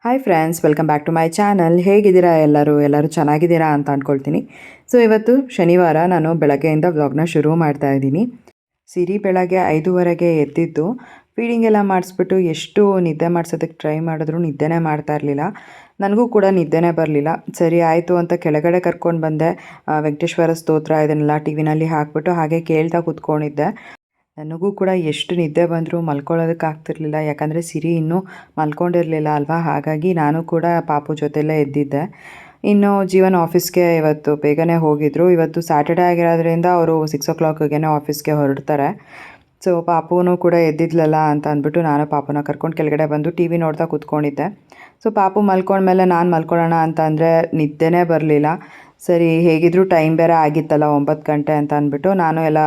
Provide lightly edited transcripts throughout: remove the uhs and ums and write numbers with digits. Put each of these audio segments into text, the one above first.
Hi friends, welcome back to my channel. ಹೇಗಿದ್ದೀರಾ ಎಲ್ಲರೂ ಚೆನ್ನಾಗಿದ್ದೀರಾ ಅಂತ ಅಂದ್ಕೊಳ್ತೀನಿ. ಸೊ ಇವತ್ತು ಶನಿವಾರ ನಾನು ಬೆಳಗ್ಗೆಯಿಂದ ವ್ಲಾಗ್ನ ಶುರು ಮಾಡ್ತಾ ಇದ್ದೀನಿ. ಸಿರಿ ಬೆಳಗ್ಗೆ 5:30ಗೆ ಎದ್ದಿದ್ದು ಫೀಡಿಂಗ್ ಎಲ್ಲ ಮಾಡಿಸ್ಬಿಟ್ಟು ಎಷ್ಟು ನಿದ್ದೆ ಮಾಡಿಸೋದಕ್ಕೆ ಟ್ರೈ ಮಾಡಿದ್ರು ನಿದ್ದೆನೇ ಮಾಡ್ತಾ ಇರಲಿಲ್ಲ. ನನಗೂ ಕೂಡ ನಿದ್ದೆನೇ ಬರಲಿಲ್ಲ. ಸರಿ ಆಯಿತು ಅಂತ ಕೆಳಗಡೆ ಕರ್ಕೊಂಡು ಬಂದೆ. ವೆಂಕಟೇಶ್ವರ ಸ್ತೋತ್ರ ಇದನ್ನೆಲ್ಲ ಟಿ ವಿನಲ್ಲಿ ಹಾಕ್ಬಿಟ್ಟು ಹಾಗೆ ಕೇಳ್ತಾ ಕೂತ್ಕೊಂಡಿದ್ದೆ. ನನಗೂ ಕೂಡ ಎಷ್ಟು ನಿದ್ದೆ ಬಂದರೂ ಮಲ್ಕೊಳ್ಳೋದಕ್ಕೆ ಆಗ್ತಿರ್ಲಿಲ್ಲ. ಯಾಕಂದರೆ ಸಿರಿ ಇನ್ನೂ ಮಲ್ಕೊಂಡಿರಲಿಲ್ಲ ಅಲ್ವಾ, ಹಾಗಾಗಿ ನಾನು ಕೂಡ ಪಾಪು ಜೊತೆಯಲ್ಲೇ ಎದ್ದಿದ್ದೆ. ಇನ್ನು ಜೀವನ್ ಆಫೀಸ್ಗೆ ಇವತ್ತು ಬೇಗನೆ ಹೋಗಿದ್ದರು. ಇವತ್ತು ಸ್ಯಾಟರ್ಡೇ ಆಗಿರೋದ್ರಿಂದ ಅವರು 6 o'clockಗೆ ಆಫೀಸ್ಗೆ ಹೊರಡ್ತಾರೆ. ಸೊ ಪಾಪುನೂ ಕೂಡ ಎದ್ದಿದ್ಲಲ್ಲ ಅಂತ ಅಂದ್ಬಿಟ್ಟು ನಾನು ಪಾಪುನ ಕರ್ಕೊಂಡು ಕೆಳಗಡೆ ಬಂದು ಟಿ ವಿ ನೋಡ್ತಾ ಕೂತ್ಕೊಂಡಿದ್ದೆ. ಸೊ ಪಾಪು ಮಲ್ಕೊಂಡ್ಮೇಲೆ ನಾನು ಮಲ್ಕೊಳ್ಳೋಣ ಅಂತ ಅಂದರೆ ನಿದ್ದೆನೇ ಬರಲಿಲ್ಲ. ಸರಿ ಹೇಗಿದ್ದರೂ ಟೈಮ್ ಬೇರೆ ಆಗಿತ್ತಲ್ಲ 9 ಗಂಟೆ ಅಂತ ಅಂದ್ಬಿಟ್ಟು ನಾನು ಎಲ್ಲ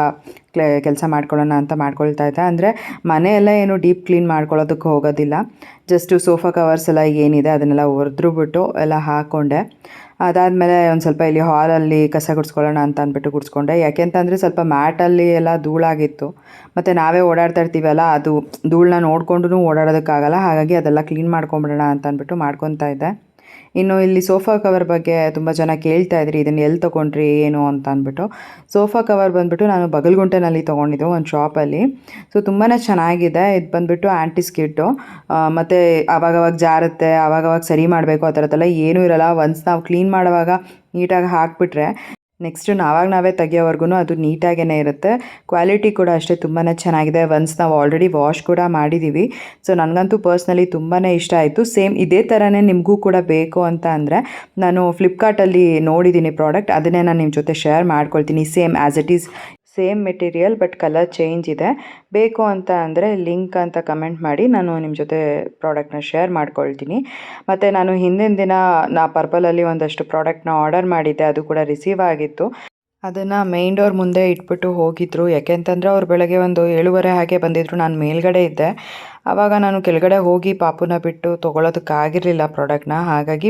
ಕೆಲಸ ಮಾಡ್ಕೊಳ್ಳೋಣ ಅಂತ ಮಾಡ್ಕೊಳ್ತಾ ಇದ್ದೆ. ಅಂದರೆ ಮನೆಯೆಲ್ಲ ಏನು ಡೀಪ್ ಕ್ಲೀನ್ ಮಾಡ್ಕೊಳ್ಳೋದಕ್ಕೆ ಹೋಗೋದಿಲ್ಲ. ಜಸ್ಟು ಸೋಫಾ ಕವರ್ಸ್ ಎಲ್ಲ ಏನಿದೆ ಅದನ್ನೆಲ್ಲ ಒರೆದ್ಬಿಟ್ಟು ಎಲ್ಲ ಹಾಕ್ಕೊಂಡೆ. ಅದಾದಮೇಲೆ ಒಂದು ಸ್ವಲ್ಪ ಇಲ್ಲಿ ಹಾಲಲ್ಲಿ ಕಸ ಗುಡಿಸ್ಕೊಳ್ಳೋಣ ಅಂತ ಅಂದ್ಬಿಟ್ಟು ಗುಡಿಸ್ಕೊಂಡೆ. ಯಾಕೆಂತಂದರೆ ಸ್ವಲ್ಪ ಮ್ಯಾಟಲ್ಲಿ ಎಲ್ಲ ಧೂಳಾಗಿತ್ತು. ಮತ್ತು ನಾವೇ ಓಡಾಡ್ತಾ ಇರ್ತೀವಲ್ಲ, ಅದು ಧೂಳನ್ನ ನೋಡಿಕೊಂಡು ಓಡಾಡೋದಕ್ಕಾಗಲ್ಲ. ಹಾಗಾಗಿ ಅದೆಲ್ಲ ಕ್ಲೀನ್ ಮಾಡ್ಕೊಂಬಿಡೋಣ ಅಂತ ಅಂದ್ಬಿಟ್ಟು ಮಾಡ್ಕೊತಾ ಇದ್ದೆ. ಇನ್ನು ಇಲ್ಲಿ ಸೋಫಾ ಕವರ್ ಬಗ್ಗೆ ತುಂಬ ಜನ ಕೇಳ್ತಾ ಇದ್ರಿ, ಇದನ್ನು ಎಲ್ಲಿ ತೊಗೊಂಡ್ರಿ ಏನು ಅಂತ ಅಂದ್ಬಿಟ್ಟು. ಸೋಫಾ ಕವರ್ ಬಂದುಬಿಟ್ಟು ನಾನು ಬಗಲ್ಗುಂಟೆನಲ್ಲಿ ತೊಗೊಂಡಿದ್ದು ಒಂದು ಶಾಪಲ್ಲಿ. ಸೊ ತುಂಬಾ ಚೆನ್ನಾಗಿದೆ. ಇದು ಬಂದುಬಿಟ್ಟು ಆ್ಯಂಟಿಸ್ಕಿಟ್ಟು, ಮತ್ತು ಆವಾಗವಾಗ ಜಾರುತ್ತೆ, ಆವಾಗವಾಗ ಸರಿ ಮಾಡಬೇಕು, ಆ ಥರದ್ದೆಲ್ಲ ಏನೂ ಇರೋಲ್ಲ. ಒನ್ಸ್ ನಾವು ಕ್ಲೀನ್ ಮಾಡುವಾಗ ನೀಟಾಗಿ ಹಾಕಿಬಿಟ್ರೆ ನೆಕ್ಸ್ಟು ನಾವೇ ತೆಗಿಯೋವರೆಗೂ ಅದು ನೀಟಾಗೇ ಇರುತ್ತೆ. ಕ್ವಾಲಿಟಿ ಕೂಡ ಅಷ್ಟೇ ತುಂಬಾ ಚೆನ್ನಾಗಿದೆ. ಒನ್ಸ್ ನಾವು ಆಲ್ರೆಡಿ ವಾಶ್ ಕೂಡ ಮಾಡಿದ್ದೀವಿ. ಸೊ ನನಗಂತೂ ಪರ್ಸ್ನಲಿ ತುಂಬಾ ಇಷ್ಟ ಆಯಿತು. ಸೇಮ್ ಇದೇ ಥರನೇ ನಿಮಗೂ ಕೂಡ ಬೇಕು ಅಂತ ಅಂದರೆ ನಾನು ಫ್ಲಿಪ್ಕಾರ್ಟಲ್ಲಿ ನೋಡಿದ್ದೀನಿ ಪ್ರಾಡಕ್ಟ್, ಅದನ್ನೇ ನಾನು ನಿಮ್ಮ ಜೊತೆ ಶೇರ್ ಮಾಡ್ಕೊಳ್ತೀನಿ. Same as it is same material but colour change ಇದೆ. ಬೇಕು ಅಂತ ಅಂದರೆ ಲಿಂಕ್ ಅಂತ ಕಮೆಂಟ್ ಮಾಡಿ, ನಾನು ನಿಮ್ಮ ಜೊತೆ ಪ್ರಾಡಕ್ಟ್ನ ಶೇರ್ ಮಾಡ್ಕೊಳ್ತೀನಿ. ಮತ್ತು ನಾನು ಹಿಂದಿನ ದಿನ ಪರ್ಪಲಲ್ಲಿ ಒಂದಷ್ಟು ಪ್ರಾಡಕ್ಟ್ನ ಆರ್ಡರ್ ಮಾಡಿದ್ದೆ, ಅದು ಕೂಡ ರಿಸೀವ್ ಆಗಿತ್ತು. ಅದನ್ನು ಮೇನ್ ಡೋರ್ ಮುಂದೆ ಇಟ್ಬಿಟ್ಟು ಹೋಗಿದ್ರು. ಯಾಕೆಂತಂದರೆ ಅವ್ರು ಬೆಳಗ್ಗೆ ಒಂದು 7:30 ಹಾಗೆ ಬಂದಿದ್ದರು. ನಾನು ಮೇಲ್ಗಡೆ ಇದ್ದೆ. ಆವಾಗ ನಾನು ಕೆಳಗಡೆ ಹೋಗಿ ಪಾಪುನ ಬಿಟ್ಟು ತೊಗೊಳೋದಕ್ಕಾಗಿರಲಿಲ್ಲ ಪ್ರಾಡಕ್ಟ್ನ. ಹಾಗಾಗಿ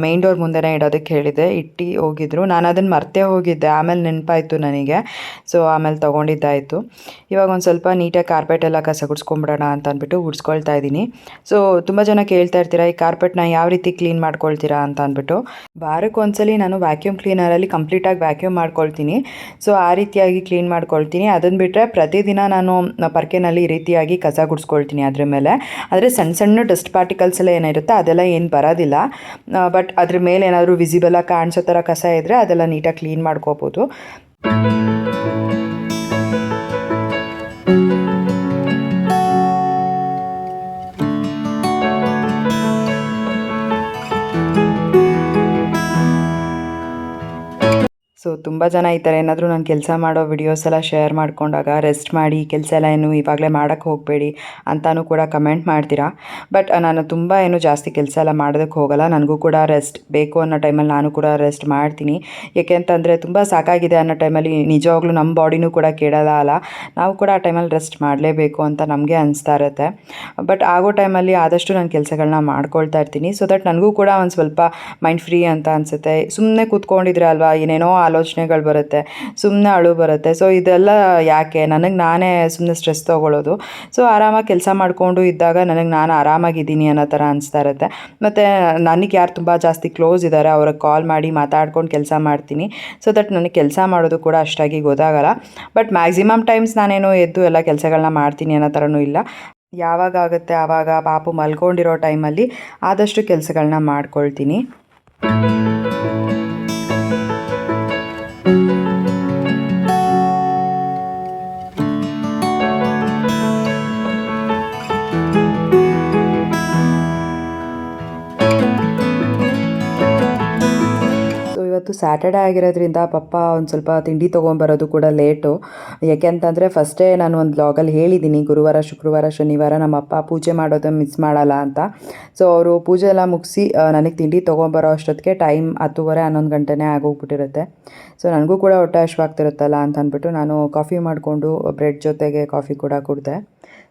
ಮೇನ್ ಡೋರ್ ಮುಂದೆನೇ ಇಡೋದಕ್ಕೆ ಹೇಳಿದ್ದೆ, ಇಟ್ಟು ಹೋಗಿದ್ರು. ನಾನು ಅದನ್ನು ಮರ್ತೇ ಹೋಗಿದ್ದೆ, ಆಮೇಲೆ ನೆನಪಾಯಿತು ನನಗೆ. ಸೊ ಆಮೇಲೆ ತೊಗೊಂಡಿದ್ದಾಯಿತು. ಇವಾಗ ಒಂದು ಸ್ವಲ್ಪ ನೀಟಾಗಿ ಕಾರ್ಪೆಟ್ ಎಲ್ಲ ಕಸ ಗುಡಿಸ್ಕೊಂಬಿಡೋಣ ಅಂತ ಅಂದ್ಬಿಟ್ಟು ಗುಡಿಸ್ಕೊಳ್ತಾ ಇದ್ದೀನಿ. ಸೊ ತುಂಬ ಜನ ಕೇಳ್ತಾ ಇರ್ತೀರಾ, ಈ ಕಾರ್ಪೆಟ್ನ ಯಾವ ರೀತಿ ಕ್ಲೀನ್ ಮಾಡ್ಕೊಳ್ತೀರಾ ಅಂತ ಅಂದ್ಬಿಟ್ಟು. ವಾರಕ್ಕೆ ಒಂದ್ಸಲಿ ನಾನು ವ್ಯಾಕ್ಯೂಮ್ ಕ್ಲೀನರಲ್ಲಿ ಕಂಪ್ಲೀಟಾಗಿ ವ್ಯಾಕ್ಯೂಮ್ ಮಾಡ್ಕೊಳ್ತೀನಿ. ಸೊ ಆ ರೀತಿಯಾಗಿ ಕ್ಲೀನ್ ಮಾಡ್ಕೊಳ್ತೀನಿ. ಅದನ್ನು ಬಿಟ್ಟರೆ ಪ್ರತಿದಿನ ನಾನು ಪರ್ಕೆನಲ್ಲಿ ಈ ರೀತಿಯಾಗಿ ಕಸ ಗುಡಿಸ್ಕೊಳ್ತೀನಿ ಅದ್ರ ಮೇಲೆ. ಆದರೆ ಸಣ್ಣ ಸಣ್ಣ ಡಸ್ಟ್ ಪಾರ್ಟಿಕಲ್ಸ್ ಎಲ್ಲ ಏನಿರುತ್ತೆ ಅದೆಲ್ಲ ಏನು ಬರೋದಿಲ್ಲ. ಬಟ್ ಅದ್ರ ಮೇಲೆ ಏನಾದರೂ ವಿಸಿಬಲಾಗಿ ಕಾಣಿಸೋ ಥರ ಕಸ ಇದ್ದರೆ ಅದೆಲ್ಲ ನೀಟಾಗಿ ಕ್ಲೀನ್ ಮಾಡ್ಕೋಬೋದು. ಸೊ ತುಂಬ ಜನ ಈ ಥರ ಏನಾದರೂ ನಾನು ಕೆಲಸ ಮಾಡೋ ವಿಡಿಯೋಸ್ ಎಲ್ಲ ಶೇರ್ ಮಾಡಿಕೊಂಡಾಗ ರೆಸ್ಟ್ ಮಾಡಿ, ಕೆಲಸ ಎಲ್ಲ ಏನು ಇವಾಗಲೇ ಮಾಡೋಕ್ಕೆ ಹೋಗಬೇಡಿ ಅಂತಲೂ ಕೂಡ ಕಮೆಂಟ್ ಮಾಡ್ತೀರಾ. ಬಟ್ ನಾನು ತುಂಬ ಏನು ಜಾಸ್ತಿ ಕೆಲಸ ಎಲ್ಲ ಮಾಡೋದಕ್ಕೆ ಹೋಗಲ್ಲ. ನನಗೂ ಕೂಡ ರೆಸ್ಟ್ ಬೇಕು ಅನ್ನೋ ಟೈಮಲ್ಲಿ ನಾನು ಕೂಡ ರೆಸ್ಟ್ ಮಾಡ್ತೀನಿ. ಏಕೆಂತಂದರೆ ತುಂಬ ಸಾಕಾಗಿದೆ ಅನ್ನೋ ಟೈಮಲ್ಲಿ ನಿಜವಾಗ್ಲೂ ನಮ್ಮ ಬಾಡಿನೂ ಕೂಡ ಕೆಡಲ್ಲ ಅಲ್ಲ, ನಾವು ಕೂಡ ಆ ಟೈಮಲ್ಲಿ ರೆಸ್ಟ್ ಮಾಡಲೇಬೇಕು ಅಂತ ನಮಗೆ ಅನಿಸ್ತಾ ಇರುತ್ತೆ. ಬಟ್ ಆಗೋ ಟೈಮಲ್ಲಿ ಆದಷ್ಟು ನಾನು ಕೆಲಸಗಳನ್ನ ಮಾಡ್ಕೊಳ್ತಾ ಇರ್ತೀನಿ. ಸೊ ದಟ್ ನನಗೂ ಕೂಡ ಒಂದು ಸ್ವಲ್ಪ ಮೈಂಡ್ ಫ್ರೀ ಅಂತ ಅನಿಸುತ್ತೆ. ಸುಮ್ಮನೆ ಕೂತ್ಕೊಂಡಿದ್ರೆ ಅಲ್ವಾ ಏನೇನೋ ಆಲೋಚನೆಗಳು ಬರುತ್ತೆ, ಸುಮ್ಮನೆ ಅಳು ಬರುತ್ತೆ. ಸೊ ಇದೆಲ್ಲ ಯಾಕೆ, ನನಗೆ ನಾನೇ ಸುಮ್ಮನೆ ಸ್ಟ್ರೆಸ್ ತೊಗೊಳ್ಳೋದು. ಸೊ ಆರಾಮಾಗಿ ಕೆಲಸ ಮಾಡಿಕೊಂಡು ಇದ್ದಾಗ ನನಗೆ ನಾನು ಆರಾಮಾಗಿದ್ದೀನಿ ಅನ್ನೋ ಥರ ಅನಿಸ್ತಾ ಇರುತ್ತೆ. ಮತ್ತು ನನಗೆ ಯಾರು ತುಂಬ ಜಾಸ್ತಿ ಕ್ಲೋಸ್ ಇದ್ದಾರೆ ಅವ್ರಿಗೆ ಕಾಲ್ ಮಾಡಿ ಮಾತಾಡ್ಕೊಂಡು ಕೆಲಸ ಮಾಡ್ತೀನಿ. ಸೊ ದಟ್ ನನಗೆ ಕೆಲಸ ಮಾಡೋದು ಕೂಡ ಅಷ್ಟಾಗಿ ಗೊತ್ತಾಗಲ್ಲ. ಬಟ್ ಮ್ಯಾಕ್ಸಿಮಮ್ ಟೈಮ್ಸ್ ನಾನೇನು ಎದ್ದು ಎಲ್ಲ ಕೆಲಸಗಳನ್ನ ಮಾಡ್ತೀನಿ ಅನ್ನೋ ಥರನೂ ಇಲ್ಲ. ಯಾವಾಗ ಆಗುತ್ತೆ ಆವಾಗ ಪಾಪು ಮಲ್ಕೊಂಡಿರೋ ಟೈಮಲ್ಲಿ ಆದಷ್ಟು ಕೆಲಸಗಳನ್ನ ಮಾಡ್ಕೊಳ್ತೀನಿ. ಇವತ್ತು ಸ್ಯಾಟರ್ಡೇ ಆಗಿರೋದ್ರಿಂದ ಪಪ್ಪ ಒಂದು ಸ್ವಲ್ಪ ತಿಂಡಿ ತೊಗೊಂಬರೋದು ಕೂಡ ಲೇಟು. ಯಾಕೆಂತಂದರೆ ಫಸ್ಟೇ ನಾನು ಒಂದು ಬ್ಲಾಗಲ್ಲಿ ಹೇಳಿದ್ದೀನಿ, ಗುರುವಾರ, ಶುಕ್ರವಾರ, ಶನಿವಾರ ನಮ್ಮ ಅಪ್ಪ ಪೂಜೆ ಮಾಡೋದು ಮಿಸ್ ಮಾಡಲ್ಲ ಅಂತ. ಸೊ ಅವರು ಪೂಜೆ ಎಲ್ಲ ಮುಗಿಸಿ ನನಗೆ ತಿಂಡಿ ತೊಗೊಂಬರೋ ಅಷ್ಟೊತ್ತಿಗೆ ಟೈಮ್ 10:30, 11 ಗಂಟೆನೇ ಆಗೋಗ್ಬಿಟ್ಟಿರುತ್ತೆ. ಸೊ ನನಗೂ ಕೂಡ ಹೊಟ್ಟೆ ಹಶ್ವಾಗ್ತಿರುತ್ತಲ್ಲ ಅಂತ ಅಂದ್ಬಿಟ್ಟು ನಾನು ಕಾಫಿ ಮಾಡಿಕೊಂಡು ಬ್ರೆಡ್ ಜೊತೆಗೆ ಕಾಫಿ ಕೂಡ ಕುಡಿದೆ.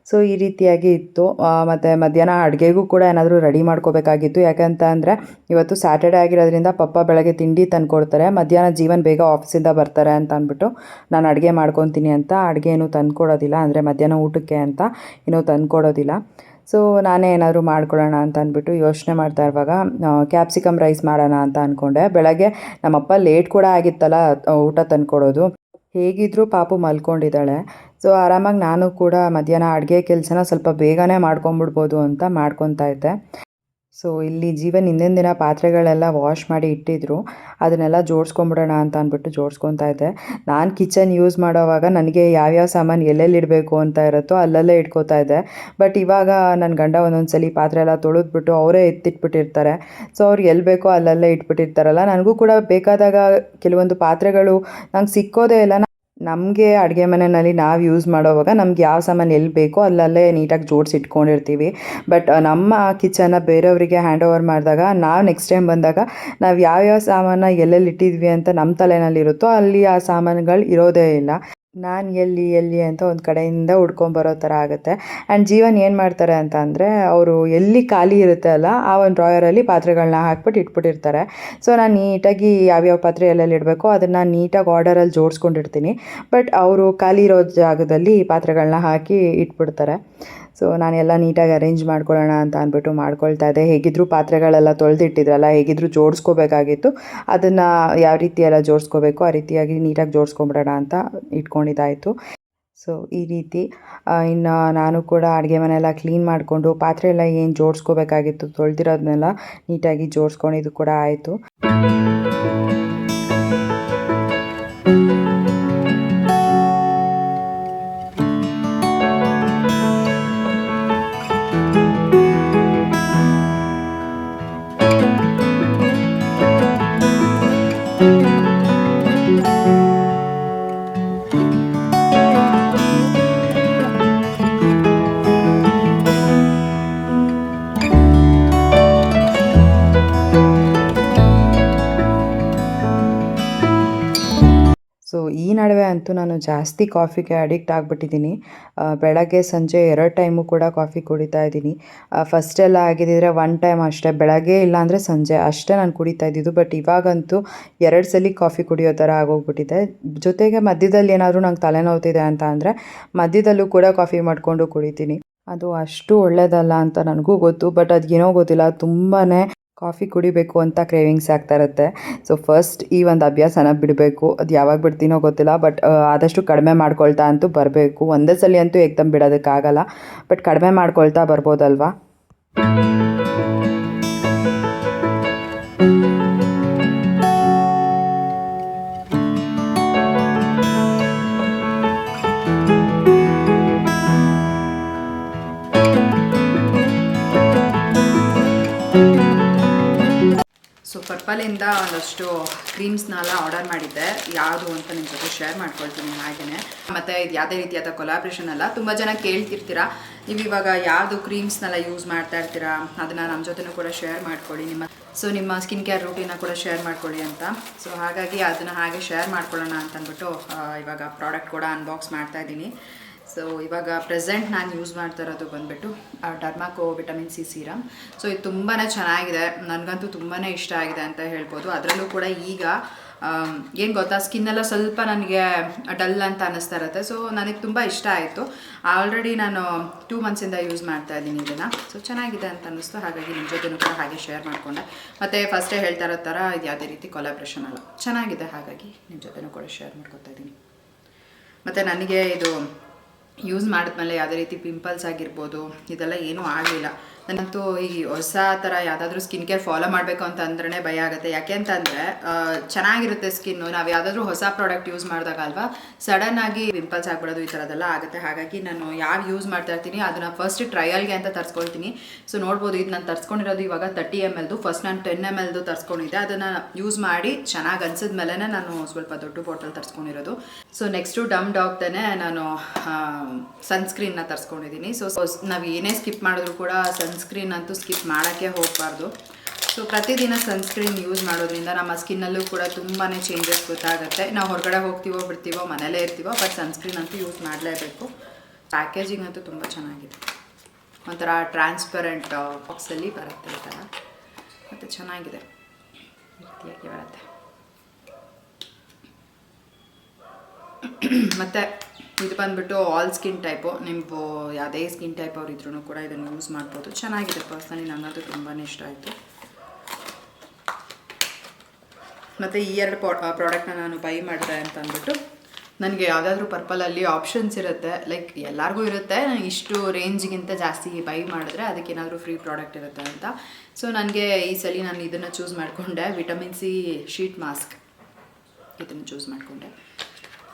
ಸೊ ಈ ರೀತಿಯಾಗಿ ಇತ್ತು. ಮತ್ತು ಮಧ್ಯಾಹ್ನ ಅಡುಗೆಗೂ ಕೂಡ ಏನಾದರೂ ರೆಡಿ ಮಾಡ್ಕೋಬೇಕಾಗಿತ್ತು. ಯಾಕಂತ ಅಂದರೆ ಇವತ್ತು ಸ್ಯಾಟರ್ಡೇ ಆಗಿರೋದ್ರಿಂದ ಪಪ್ಪ ಬೆಳಗ್ಗೆ ತಿಂಡಿ ತಂದುಕೊಡ್ತಾರೆ, ಮಧ್ಯಾಹ್ನ ಜೀವನ್ ಬೇಗ ಆಫೀಸಿಂದ ಬರ್ತಾರೆ ಅಂತ ಅಂದ್ಬಿಟ್ಟು ನಾನು ಅಡುಗೆ ಮಾಡ್ಕೊತೀನಿ ಅಂತ ಅಡುಗೆ ಏನೂ ತಂದುಕೊಡೋದಿಲ್ಲ. ಅಂದರೆ ಮಧ್ಯಾಹ್ನ ಊಟಕ್ಕೆ ಅಂತ ಏನೂ ತಂದುಕೊಡೋದಿಲ್ಲ. ಸೊ ನಾನೇ ಏನಾದರೂ ಮಾಡ್ಕೊಳ್ಳೋಣ ಅಂತ ಅಂದ್ಬಿಟ್ಟು ಯೋಚನೆ ಮಾಡ್ತಾ ಇರುವಾಗ ಕ್ಯಾಪ್ಸಿಕಮ್ ರೈಸ್ ಮಾಡೋಣ ಅಂತ ಅಂದ್ಕೊಂಡೆ. ಬೆಳಗ್ಗೆ ನಮ್ಮಪ್ಪ ಲೇಟ್ ಕೂಡ ಆಗಿತ್ತಲ್ಲ ಊಟ ತಂದ್ಕೊಡೋದು. ಹೇಗಿದ್ದರೂ ಪಾಪು ಮಲ್ಕೊಂಡಿದ್ದಾಳೆ. ಸೊ ಆರಾಮಾಗಿ ನಾನು ಕೂಡ ಮಧ್ಯಾಹ್ನ ಅಡುಗೆ ಕೆಲಸನ ಸ್ವಲ್ಪ ಬೇಗನೆ ಮಾಡ್ಕೊಂಬಿಡ್ಬೋದು ಅಂತ ಮಾಡ್ಕೊತಾ ಇದ್ದೆ. ಸೊ ಇಲ್ಲಿ ಜೀವನ್ ಹಿಂದಿನ ದಿನ ಪಾತ್ರೆಗಳೆಲ್ಲ ವಾಶ್ ಮಾಡಿ ಇಟ್ಟಿದ್ರು, ಅದನ್ನೆಲ್ಲ ಜೋಡಿಸ್ಕೊಂಬಿಡೋಣ ಅಂತ ಅಂದ್ಬಿಟ್ಟು ಜೋಡಿಸ್ಕೊತಾ ಇದ್ದೆ. ನಾನು ಕಿಚನ್ ಯೂಸ್ ಮಾಡೋವಾಗ ನನಗೆ ಯಾವ್ಯಾವ ಸಾಮಾನು ಎಲ್ಲೆಲ್ಲಿ ಇಡಬೇಕು ಅಂತ ಇರುತ್ತೋ ಅಲ್ಲಲ್ಲೇ ಇಟ್ಕೋತಾ ಇದ್ದೆ. ಬಟ್ ಇವಾಗ ನನ್ನ ಗಂಡ ಒಂದೊಂದು ಸಲ ಪಾತ್ರೆ ಎಲ್ಲ ತೊಳೆದ್ಬಿಟ್ಟು ಅವರೇ ಎತ್ತಿಟ್ಬಿಟ್ಟಿರ್ತಾರೆ. ಸೊ ಅವ್ರು ಎಲ್ಲಿ ಬೇಕೋ ಅಲ್ಲಲ್ಲೇ ಇಟ್ಬಿಟ್ಟಿರ್ತಾರಲ್ಲ, ನನಗೂ ಕೂಡ ಬೇಕಾದಾಗ ಕೆಲವೊಂದು ಪಾತ್ರೆಗಳು ನಂಗೆ ಸಿಕ್ಕೋದೇ ಇಲ್ಲ. ನಮಗೆ ಅಡುಗೆ ಮನೆಯಲ್ಲಿ ನಾವು ಯೂಸ್ ಮಾಡೋವಾಗ ನಮ್ಗೆ ಯಾವ ಸಾಮಾನು ಎಲ್ಲಿ ಬೇಕೋ ಅಲ್ಲಲ್ಲೇ ನೀಟಾಗಿ ಜೋಡಿಸಿ ಇಟ್ಕೊಂಡಿರ್ತೀವಿ. ಬಟ್ ನಮ್ಮ ಕಿಚನ್ನ ಬೇರೆಯವರಿಗೆ ಹ್ಯಾಂಡ್ ಓವರ್ ಮಾಡಿದಾಗ ನಾವು ನೆಕ್ಸ್ಟ್ ಟೈಮ್ ಬಂದಾಗ ನಾವು ಯಾವ್ಯಾವ ಸಾಮಾನು ಎಲ್ಲೆಲ್ಲಿ ಇಟ್ಟಿದ್ವಿ ಅಂತ ನಮ್ಮ ತಲೆನಲ್ಲಿರುತ್ತೋ ಅಲ್ಲಿ ಆ ಸಾಮಾನುಗಳು ಇರೋದೇ ಇಲ್ಲ. ನಾನು ಎಲ್ಲಿ ಅಂತ ಒಂದು ಕಡೆಯಿಂದ ಹುಡ್ಕೊಂಬರೋ ಥರ ಆಗುತ್ತೆ. ಆ್ಯಂಡ್ ಜೀವನ್ ಏನು ಮಾಡ್ತಾರೆ ಅಂತ ಅಂದರೆ, ಅವರು ಎಲ್ಲಿ ಖಾಲಿ ಇರುತ್ತೆ ಅಲ್ಲ ಆ ಒಂದು ಡ್ರಾಯರಲ್ಲಿ ಪಾತ್ರೆಗಳನ್ನ ಹಾಕ್ಬಿಟ್ಟು ಇಟ್ಬಿಟ್ಟಿರ್ತಾರೆ. ಸೊ ನಾನು ನೀಟಾಗಿ ಯಾವ್ಯಾವ ಪಾತ್ರೆ ಎಲ್ಲೆಲ್ಲಿ ಇಡಬೇಕೋ ಅದನ್ನು ನೀಟಾಗಿ ಆರ್ಡರಲ್ಲಿ ಜೋಡಿಸ್ಕೊಂಡಿರ್ತೀನಿ. ಬಟ್ ಅವರು ಖಾಲಿ ಇರೋ ಜಾಗದಲ್ಲಿ ಪಾತ್ರೆಗಳನ್ನ ಹಾಕಿ ಇಟ್ಬಿಡ್ತಾರೆ. ಸೊ ನಾನೆಲ್ಲ ನೀಟಾಗಿ ಅರೇಂಜ್ ಮಾಡ್ಕೊಳ್ಳೋಣ ಅಂತ ಅಂದ್ಬಿಟ್ಟು ಮಾಡ್ಕೊಳ್ತಾ ಇದ್ದೆ. ಹೇಗಿದ್ದರೂ ಪಾತ್ರೆಗಳೆಲ್ಲ ತೊಳೆದಿಟ್ಟಿದ್ರಲ್ಲ, ಹೇಗಿದ್ದರೂ ಜೋಡಿಸ್ಕೋಬೇಕಾಗಿತ್ತು. ಅದನ್ನು ಯಾವ ರೀತಿ ಎಲ್ಲ ಜೋಡಿಸ್ಕೋಬೇಕು ಆ ರೀತಿಯಾಗಿ ನೀಟಾಗಿ ಜೋಡಿಸ್ಕೊಂಬಿಡೋಣ ಅಂತ ಇಟ್ಕೊಂಡಿದ್ದಾಯಿತು. ಸೊ ಈ ರೀತಿ ಇನ್ನು ನಾನು ಕೂಡ ಅಡುಗೆ ಮನೆಯೆಲ್ಲ ಕ್ಲೀನ್ ಮಾಡಿಕೊಂಡು ಪಾತ್ರೆ ಎಲ್ಲ ಏನು ಜೋಡಿಸ್ಕೋಬೇಕಾಗಿತ್ತು ತೊಳೆದಿರೋದನ್ನೆಲ್ಲ ನೀಟಾಗಿ ಜೋಡಿಸ್ಕೊಂಡಿದ್ದು ಕೂಡ ಆಯಿತು. ಸೊ ಈ ನಡುವೆ ಅಂತೂ ನಾನು ಜಾಸ್ತಿ ಕಾಫಿಗೆ ಅಡಿಕ್ಟ್ ಆಗಿಬಿಟ್ಟಿದ್ದೀನಿ. ಬೆಳಗ್ಗೆ ಸಂಜೆ 2 ಟೈಮು ಕೂಡ ಕಾಫಿ ಕುಡಿತಾ ಇದ್ದೀನಿ. ಫಸ್ಟೆಲ್ಲ ಆಗಿದ್ದಿದ್ರೆ 1 ಟೈಮ್ ಅಷ್ಟೇ, ಬೆಳಗ್ಗೆ ಇಲ್ಲಾಂದರೆ ಸಂಜೆ ಅಷ್ಟೇ ನಾನು ಕುಡಿತಾ ಇದ್ದಿದ್ದು. ಬಟ್ ಇವಾಗಂತೂ 2 ಸಲ ಕಾಫಿ ಕುಡಿಯೋ ಥರ ಆಗೋಗ್ಬಿಟ್ಟಿದೆ. ಜೊತೆಗೆ ಮಧ್ಯದಲ್ಲಿ ಏನಾದರೂ ನಂಗೆ ತಲೆನೋವ್ತಿದೆ ಅಂತ ಅಂದರೆ ಮಧ್ಯದಲ್ಲೂ ಕೂಡ ಕಾಫಿ ಮಾಡಿಕೊಂಡು ಕುಡಿತೀನಿ. ಅದು ಅಷ್ಟು ಒಳ್ಳೆಯದಲ್ಲ ಅಂತ ನನಗೂ ಗೊತ್ತು. ಬಟ್ ಅದೇನೋ ಗೊತ್ತಿಲ್ಲ, ತುಂಬಾ ಕಾಫಿ ಕುಡಿಬೇಕು ಅಂತ ಕ್ರೇವಿಂಗ್ಸ್ ಆಗ್ತಾ ಇರುತ್ತೆ. ಸೊ ಫಸ್ಟ್ ಈ ಒಂದು ಅಭ್ಯಾಸನ ಬಿಡಬೇಕು. ಅದು ಯಾವಾಗ ಬಿಡ್ತೀನೋ ಗೊತ್ತಿಲ್ಲ. ಬಟ್ ಆದಷ್ಟು ಕಡಿಮೆ ಮಾಡ್ಕೊಳ್ತಾ ಅಂತೂ ಬರಬೇಕು. ಒಂದೇ ಸಲ ಅಂತೂ ಏಕ್ದಮ್ ಬಿಡೋದಕ್ಕಾಗಲ್ಲ. ಬಟ್ ಕಡಿಮೆ ಮಾಡ್ಕೊಳ್ತಾ ಬರ್ಬೋದಲ್ವಾ. ಸೊ ಪರ್ಪಲಿಂದ ಒಂದಷ್ಟು ಕ್ರೀಮ್ಸ್ನೆಲ್ಲ ಆರ್ಡರ್ ಮಾಡಿದ್ದೆ. ಯಾವುದು ಅಂತ ನಿಮ್ಮ ಜೊತೆ ಶೇರ್ ಮಾಡ್ಕೊಳ್ತೀನಿ ಹಾಗೆಯೇ. ಮತ್ತು ಇದು ಯಾವುದೇ ರೀತಿಯಾದ ಕೊಲಾಬ್ರೇಷನ್ ಅಲ್ಲ. ತುಂಬ ಜನ ಕೇಳ್ತಿರ್ತೀರಾ, ನೀವು ಇವಾಗ ಯಾವುದು ಕ್ರೀಮ್ಸ್ನೆಲ್ಲ ಯೂಸ್ ಮಾಡ್ತಾ ಇರ್ತೀರಾ, ಅದನ್ನು ನಮ್ಮ ಜೊತೆನೂ ಕೂಡ ಶೇರ್ ಮಾಡ್ಕೊಳ್ಳಿ. ನಿಮ್ಮ ಸ್ಕಿನ್ ಕೇರ್ ರೂಟೀನ ಕೂಡ ಶೇರ್ ಮಾಡ್ಕೊಳ್ಳಿ ಅಂತ. ಸೊ ಹಾಗಾಗಿ ಅದನ್ನು ಹಾಗೆ ಶೇರ್ ಮಾಡ್ಕೊಳ್ಳೋಣ ಅಂತಂದ್ಬಿಟ್ಟು ಇವಾಗ ಪ್ರಾಡಕ್ಟ್ ಕೂಡ ಅನ್ಬಾಕ್ಸ್ ಮಾಡ್ತಾಯಿದ್ದೀನಿ. ಸೊ ಇವಾಗ ಪ್ರೆಸೆಂಟ್ ನಾನು ಯೂಸ್ ಮಾಡ್ತಾ ಇರೋದು ಬಂದುಬಿಟ್ಟು ಡರ್ಮಾಕೋ ವಿಟಮಿನ್ ಸಿ ಸೀರಮ್. ಸೊ ಇದು ತುಂಬಾ ಚೆನ್ನಾಗಿದೆ, ನನಗಂತೂ ತುಂಬಾ ಇಷ್ಟ ಆಗಿದೆ ಅಂತ ಹೇಳ್ಬೋದು. ಅದರಲ್ಲೂ ಕೂಡ ಈಗ ಏನು ಗೊತ್ತಾ, ಸ್ಕಿನ್ನೆಲ್ಲ ಸ್ವಲ್ಪ ನನಗೆ ಡಲ್ ಅಂತ ಅನ್ನಿಸ್ತಾ ಇರುತ್ತೆ. ಸೊ ನನಗೆ ತುಂಬ ಇಷ್ಟ ಆಯಿತು. ಆಲ್ರೆಡಿ ನಾನು 2 ಮಂತ್ಸಿಂದ ಯೂಸ್ ಮಾಡ್ತಾ ಇದ್ದೀನಿ ಇದನ್ನು. ಸೊ ಚೆನ್ನಾಗಿದೆ ಅಂತ ಅನ್ನಿಸ್ತು, ಹಾಗಾಗಿ ನಿಮ್ಮ ಜೊತೆನೂ ಕೂಡ ಹಾಗೆ ಶೇರ್ ಮಾಡಿಕೊಂಡೆ. ಮತ್ತು ಫಸ್ಟೇ ಹೇಳ್ತಾ ಇರೋ ಥರ ಇದು ಯಾವುದೇ ರೀತಿ ಕೊಲಾಬ್ರೇಷನ್ ಅಲ್ಲ, ಚೆನ್ನಾಗಿದೆ. ಹಾಗಾಗಿ ನಿಮ್ಮ ಜೊತೆನೂ ಕೂಡ ಶೇರ್ ಮಾಡ್ಕೊತಾ ಇದ್ದೀನಿ. ಮತ್ತು ನನಗೆ ಇದು ಯೂಸ್ ಮಾಡಿದ್ಮೇಲೆ ಯಾವುದೇ ರೀತಿ ಪಿಂಪಲ್ಸ್ ಆಗಿರ್ಬೋದು ಇದೆಲ್ಲ ಏನೂ ಆಗಲಿಲ್ಲ. ನನಗಂತೂ ಈ ಹೊಸ ಥರ ಯಾವುದಾದ್ರೂ ಸ್ಕಿನ್ ಕೇರ್ ಫಾಲೋ ಮಾಡಬೇಕು ಅಂತ ಅಂದ್ರೇ ಭಯ ಆಗುತ್ತೆ. ಯಾಕೆ ಅಂತಂದರೆ ಚೆನ್ನಾಗಿರುತ್ತೆ ಸ್ಕಿನ್ನು, ನಾವು ಯಾವುದಾದ್ರೂ ಹೊಸ ಪ್ರಾಡಕ್ಟ್ ಯೂಸ್ ಮಾಡಿದಾಗ ಅಲ್ವಾ ಸಡನ್ನಾಗಿ ಪಿಂಪಲ್ಸ್ ಆಗಿಬಿಡೋದು, ಈ ಥರದ್ದೆಲ್ಲ ಆಗುತ್ತೆ. ಹಾಗಾಗಿ ನಾನು ಯಾವ ಯೂಸ್ ಮಾಡ್ತಾ ಇರ್ತೀನಿ ಅದನ್ನು ಫಸ್ಟ್ ಟ್ರಯಲ್ಗೆ ಅಂತ ತರಿಸ್ಕೊಳ್ತೀನಿ. ಸೊ ನೋಡ್ಬೋದು, ಇದು ನಾನು ತರಿಸ್ಕೊಂಡಿರೋದು ಇವಾಗ 30 ml. ಫಸ್ಟ್ ನಾನು 10 ml ತರಿಸ್ಕೊಂಡಿದ್ದೆ. ಅದನ್ನು ಯೂಸ್ ಮಾಡಿ ಚೆನ್ನಾಗಿ ಅನ್ಸಿದ ಮೇಲೆ ನಾನು ಸ್ವಲ್ಪ ದೊಡ್ಡ ಬಾಟಲ್ ತರಿಸ್ಕೊಂಡಿರೋದು. ಸೊ ನೆಕ್ಸ್ಟು ಡಮ್ ಡಾಗ್ದೇ ನಾನು ಸನ್ಸ್ಕ್ರೀನ್ನ ತರಿಸ್ಕೊಂಡಿದ್ದೀನಿ. ಸೊ ನಾವು ಏನೇ ಸ್ಕಿಪ್ ಮಾಡಿದ್ರು ಕೂಡ ಸನ್ಸ್ಕ್ರೀನ್ ಅಂತೂ ಸ್ಕಿಪ್ ಮಾಡೋಕ್ಕೆ ಹೋಗಬಾರ್ದು. ಸೊ ಪ್ರತಿದಿನ ಸನ್ಸ್ಕ್ರೀನ್ ಯೂಸ್ ಮಾಡೋದ್ರಿಂದ ನಮ್ಮ ಸ್ಕಿನ್ನಲ್ಲೂ ಕೂಡ ತುಂಬಾ ಚೇಂಜಸ್ ಗೊತ್ತಾಗುತ್ತೆ. ನಾವು ಹೊರಗಡೆ ಹೋಗ್ತೀವೋ ಬಿಡ್ತೀವೋ ಮನೇಲೇ ಇರ್ತೀವೋ, ಬಟ್ ಸನ್ಸ್ಕ್ರೀನ್ ಅಂತೂ ಯೂಸ್ ಮಾಡಲೇಬೇಕು. ಪ್ಯಾಕೇಜಿಂಗ್ ಅಂತೂ ತುಂಬ ಚೆನ್ನಾಗಿದೆ. ಒಂಥರ ಟ್ರಾನ್ಸ್ಪರೆಂಟ್ ಬಾಕ್ಸಲ್ಲಿ ಬರುತ್ತೆ ಈ ಥರ, ಮತ್ತು ಚೆನ್ನಾಗಿದೆ ರೀತಿಯಾಗಿ ಬರುತ್ತೆ. ಮತ್ತು ಇದು ಬಂದುಬಿಟ್ಟು ಆಲ್ ಸ್ಕಿನ್ ಟೈಪು. ನೀವು ಯಾವುದೇ ಸ್ಕಿನ್ ಟೈಪ್ ಅವ್ರು ಇದ್ರೂ ಕೂಡ ಇದನ್ನು ಯೂಸ್ ಮಾಡ್ಬೋದು. ಚೆನ್ನಾಗಿದೆ, ಪರ್ಸ್ನಲಿ ನನಗಂತೂ ತುಂಬಾ ಇಷ್ಟ ಆಯಿತು. ಮತ್ತು ಈ 2 ಪ್ರಾಡಕ್ಟ್ನ ನಾನು ಬೈ ಮಾಡಿದೆ ಅಂತ ಅಂದ್ಬಿಟ್ಟು, ನನಗೆ ಯಾವುದಾದ್ರೂ ಪರ್ಪಲಲ್ಲಿ ಆಪ್ಷನ್ಸ್ ಇರುತ್ತೆ, ಲೈಕ್ ಎಲ್ಲರಿಗೂ ಇರುತ್ತೆ, ನನಗೆ ಇಷ್ಟು ರೇಂಜ್ಗಿಂತ ಜಾಸ್ತಿ ಬೈ ಮಾಡಿದ್ರೆ ಅದಕ್ಕೇನಾದರೂ ಫ್ರೀ ಪ್ರಾಡಕ್ಟ್ ಇರುತ್ತೆ ಅಂತ. ಸೊ ನನಗೆ ಈ ಸಲ ನಾನು ಇದನ್ನು ಚೂಸ್ ಮಾಡಿಕೊಂಡೆ, ವಿಟಮಿನ್ ಸಿ ಶೀಟ್ ಮಾಸ್ಕ್. ಇದನ್ನು ಚೂಸ್ ಮಾಡಿಕೊಂಡೆ.